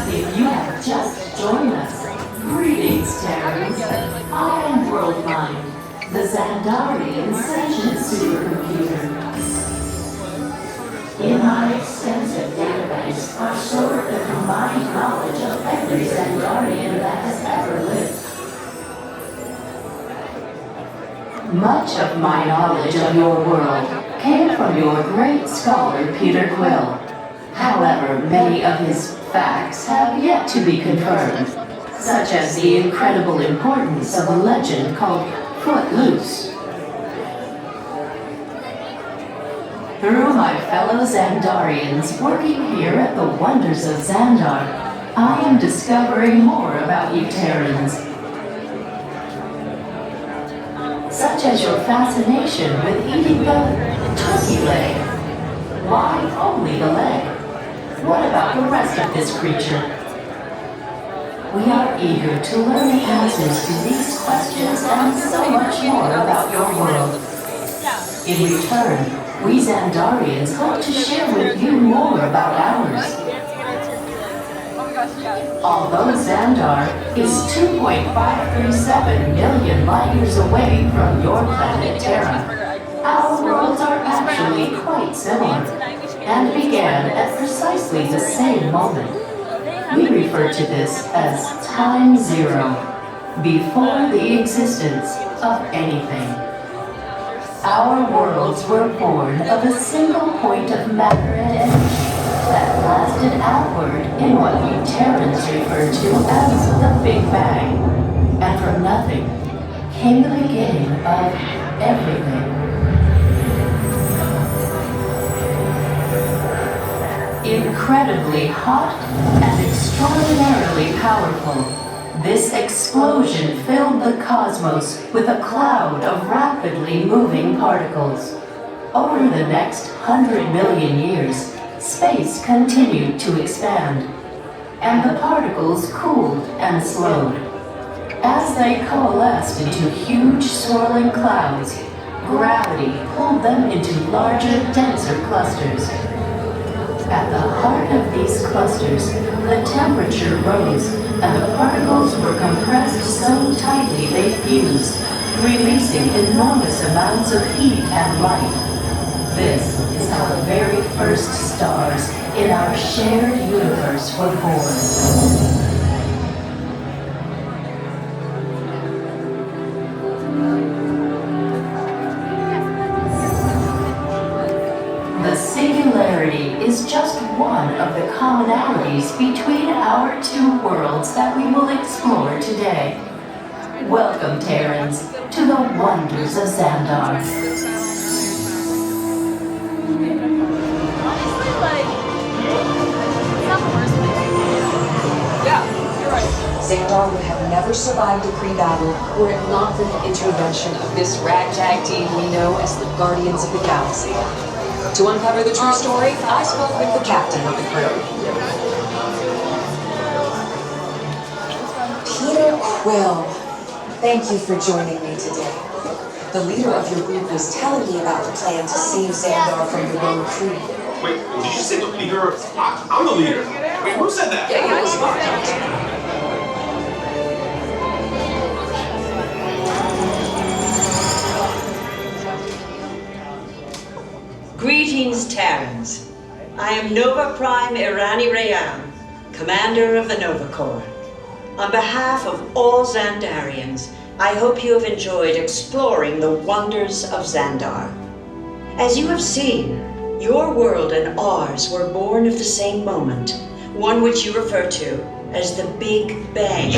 If you have just joined us, greetings, Terrans. I am WorldMind, the Xandarian sentient supercomputer. In my extensive database are stored the combined knowledge of every Xandarian that has ever lived. Much of my knowledge of your world came from your great scholar, Peter Quill. However, many of his facts have yet to be confirmed, such as the incredible importance of a legend called Footloose. Through my fellow Xandarians working here at the wonders of Xandar, I am discovering more about you Terrans, such as your fascination with eating the turkey leg. Why only the leg? What about the rest of this creature? We are eager to learn the answers to these questions and so much more about your world. In return, we Xandarians hope to share with you more about ours. Although Xandar is 2.537 million light years away from your planet Terra, our worlds are actually quite similar and began at precisely the same moment. We refer to this as Time Zero, before the existence of anything. Our worlds were born of a single point of matter and energy that blasted outward in what you Terrans refer to as the Big Bang. And from nothing came the beginning of everything. Incredibly hot and extraordinarily powerful, this explosion filled the cosmos with a cloud of rapidly moving particles. Over the next 100 million years, space continued to expand, and the particles cooled and slowed. As they coalesced into huge swirling clouds, gravity pulled them into larger, denser clusters. At the heart of these clusters, the temperature rose and the particles were compressed so tightly they fused, releasing enormous amounts of heat and light. This is how the very first stars in our shared universe were born. The singularity is just one of the commonalities between our two worlds that we will explore today. Welcome, Terrans, to the wonders of Xandar. Xandar would have never survived a pre-battle were it not for the intervention of this ragtag team we know as the Guardians of the Galaxy. To uncover the true story, I spoke with the captain of the crew. Peter Quill, thank you for joining me today. The leader of your group was telling me about the plan to save Xandar from the Rogue Creed. Wait, did you say the leader? I'm the leader. Wait, who said that? Yeah, it was not. Greetings, Terrans. I am Nova Prime Irani Rayan, commander of the Nova Corps. On behalf of all Xandarians, I hope you have enjoyed exploring the wonders of Xandar. As you have seen, your world and ours were born of the same moment, one which you refer to as the Big Bang.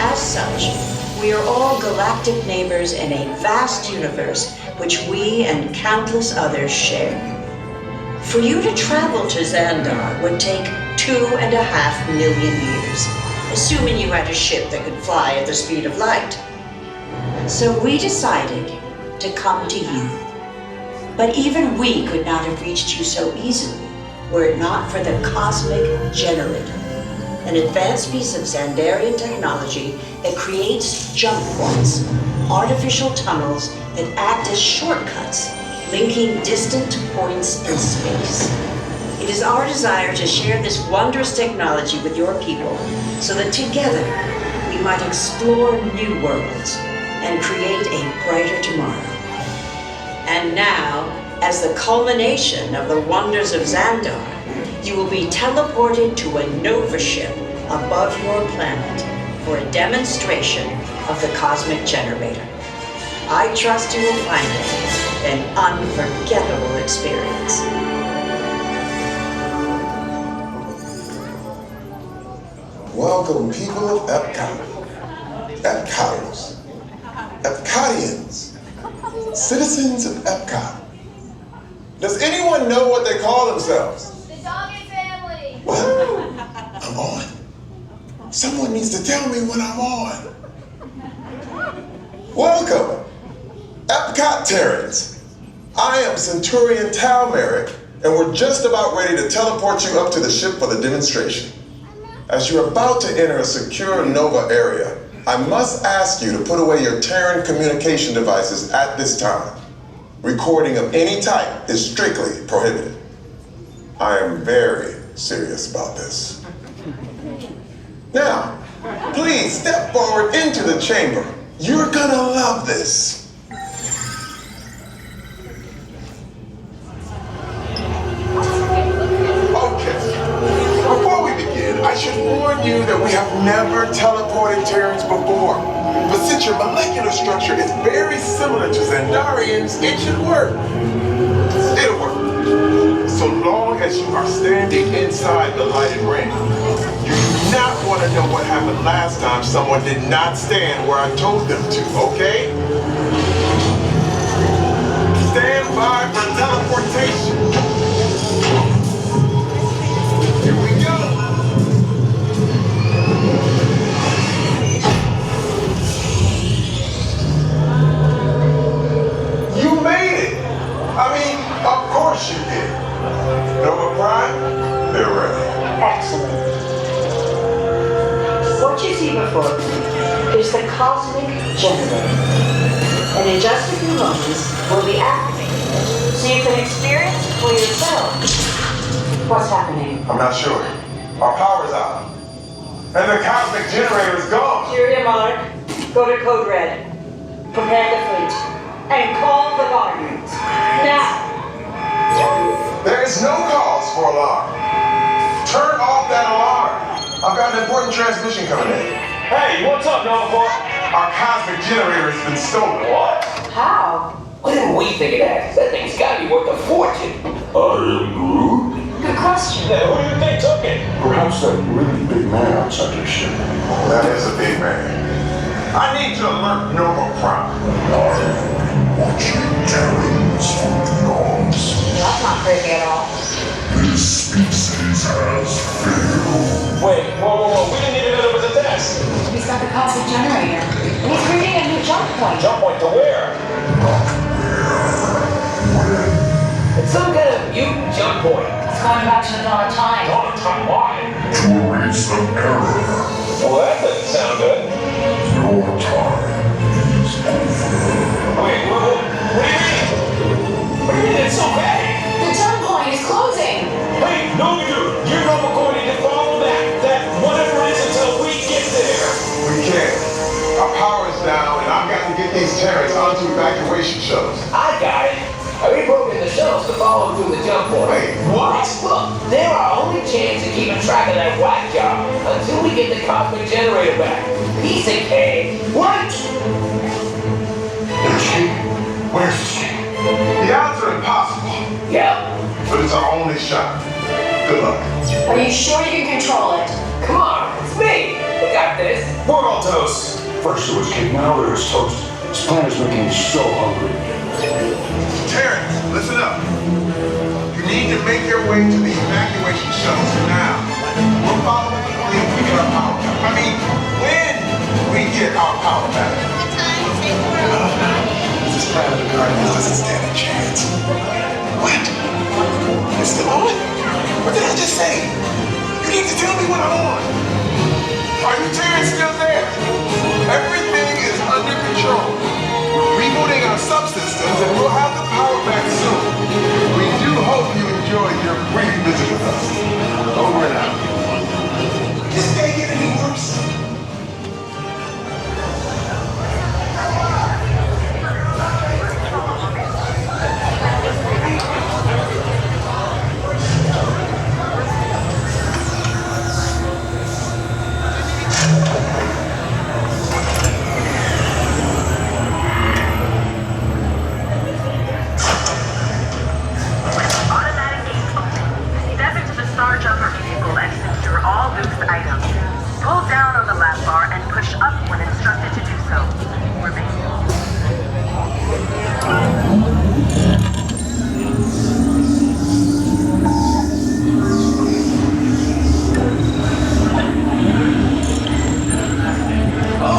As such, we are all galactic neighbors in a vast universe which we and countless others share. For you to travel to Xandar would take 2.5 million years, assuming you had a ship that could fly at the speed of light. So we decided to come to you. But even we could not have reached you so easily were it not for the Cosmic Generator, an advanced piece of Xandarian technology that creates jump points, artificial tunnels that act as shortcuts, linking distant points in space. It is our desire to share this wondrous technology with your people so that together we might explore new worlds and create a brighter tomorrow. And now, as the culmination of the wonders of Xandar, you will be teleported to a Nova ship above your planet for a demonstration of the Cosmic Generator. I trust you will find it an unforgettable experience. Welcome, people of EPCOT, EPCOTers, EPCOTians, citizens of EPCOT. Does anyone know what they call themselves? The Doggy Family! What? I'm on. Someone needs to tell me when I'm on. Welcome, EPCOT Terrans. I am Centurion Tal Merrick, and we're just about ready to teleport you up to the ship for the demonstration. As you're about to enter a secure Nova area, I must ask you to put away your Terran communication devices at this time. Recording of any type is strictly prohibited. I am very serious about this. Now, please step forward into the chamber. You're gonna love this. I should warn you that we have never teleported Terrans before. But since your molecular structure is very similar to Xandarians, it should work. It'll work. So long as you are standing inside the lighted ring. You do not want to know what happened last time someone did not stand where I told them to, okay? Stand by for teleportation. Here we go. You made it! I mean, of course you did. Nova Prime, they're ready. Excellent. What you see before you is the Cosmic Generator. And in just a few moments, we'll be activating it so you can experience for yourself what's happening. I'm not sure. Our power's out. And the Cosmic Generator is gone. Syria Monarch, go to Code Red. Prepare the fleet. And call the Guardians. Now! There is no cause for alarm. Turn off that alarm. I've got an important transmission coming in. Hey, what's up, Nova Corps? Our Cosmic Generator has been stolen. What? How? What did we think of that? That thing's gotta be worth a fortune. I am Groot. Good question. Yeah, who do you think took it? Perhaps that really big man outside your ship. That is a big man. I need to alert Nova Prime. Watching Terrans from beyond. That's not creepy at all. This species has failed. Wait, whoa. We didn't even know there was a test. He's got the Cosmic Generator. And he's creating a new jump point. Jump point to where? Not where, when. It's some kind of mutant jump point. It's going back to the dawn of time. Dawn of time, why? To erase an error. Well, that doesn't sound good. Your time is over. Wait, what do you mean? What do you mean it's so bad? The jump point is closing. Hey, no, you're not going to follow that whatever it is until we get there. We can't. Our power is down, and I've got to get these Terrans onto evacuation shuttles. I got it. We broke in the shells to follow through the jump point. Wait, what? Look, they're our only chance of keeping track of that whack job until we get the Cosmic Generator back. Piece of cake. What? There's she. Where's she? The odds are impossible, Yeah. but it's our only shot. Good luck. Are you sure you can control it? Come on, it's me. We got this. We're all toast. First it was cake, now there is toast. This planet's making me so hungry. Terrans, listen up. You need to make side of the Guardians doesn't stand a chance. What? It's still on? What did I just say? You need to tell me what I'm on. Are you Terrence still there? Everything is under control. We're rebooting our subsystems and we'll have the power back soon. We do hope you enjoyed your brief visit with us. Over and out. This day get any worse?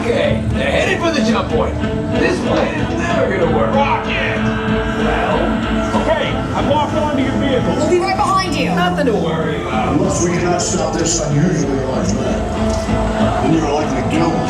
Okay, they're headed for the jump point. This plane is never gonna work. Rocket! Well, Okay, I've locked onto your vehicle. We'll be right behind you. nothing to worry about. Unless we cannot stop this unusually large man, then you're likely to kill him.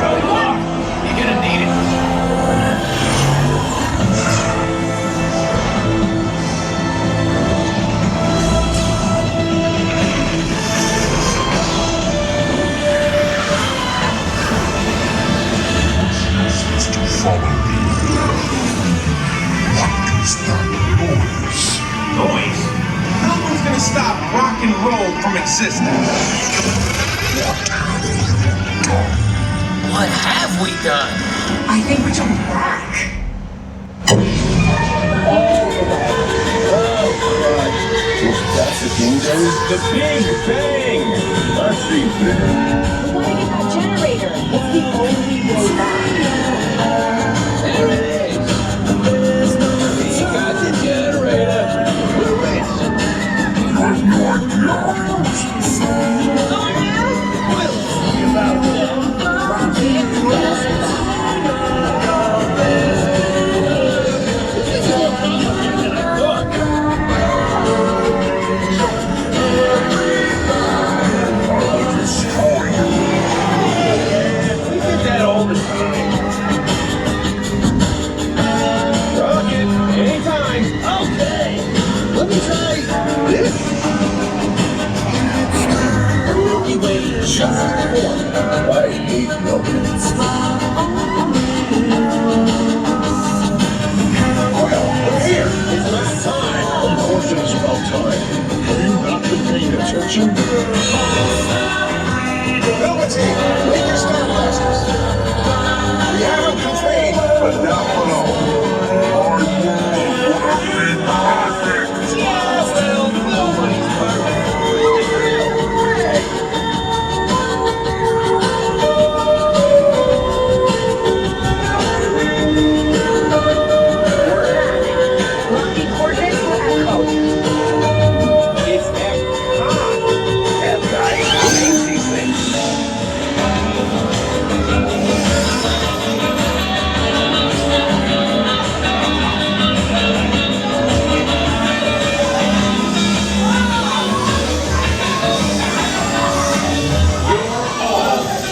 Good luck. You're gonna need it. Follow me. What is that noise? Noise? No one's gonna stop rock and roll from existing. What have we done? I think we're jumping back. That's the King James? The Big Bang! I see, man. We want to get that generator. It's the only way back. There it is. We got the generator. We're rich. When you're young. We'll see about we did that all the time. Rocket, anytime. Okay, let me try this. You wait just one. I hate numbers. Well, Here, it's last time. of course it is about time. Have you not been paying attention? Velveteen, make your star blasters. We haven't been trained, but now for long. Our world would have been perfect. Yeah, well, nobody's perfect. Launching coordinates for EPCOT. It's EPCOT. Have guys named these things.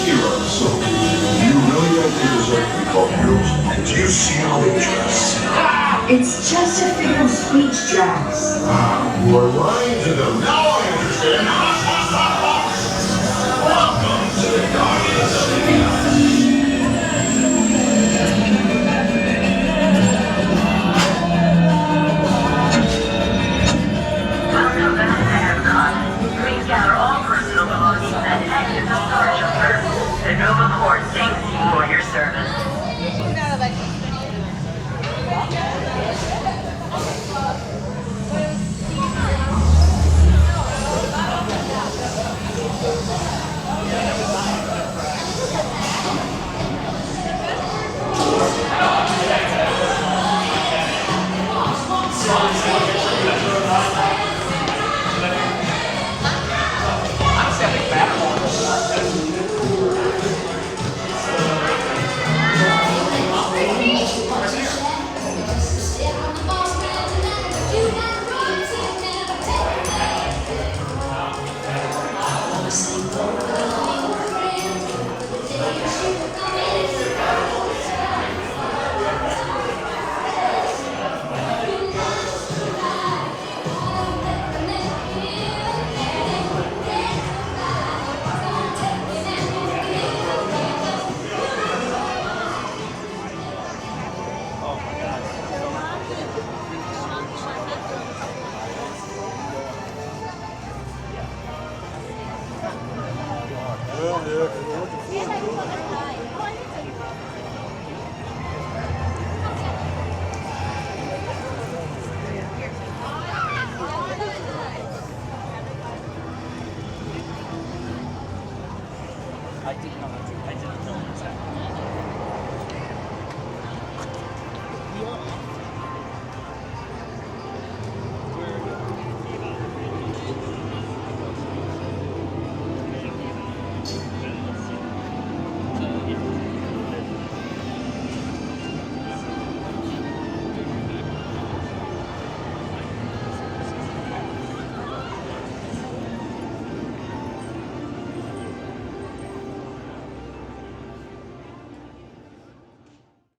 Heroes. So, you really think they deserve to be called heroes? And do you see how they dress? It's just a figure of speech, Drax. You are lying to them. Now I understand. Welcome to the Guardians of the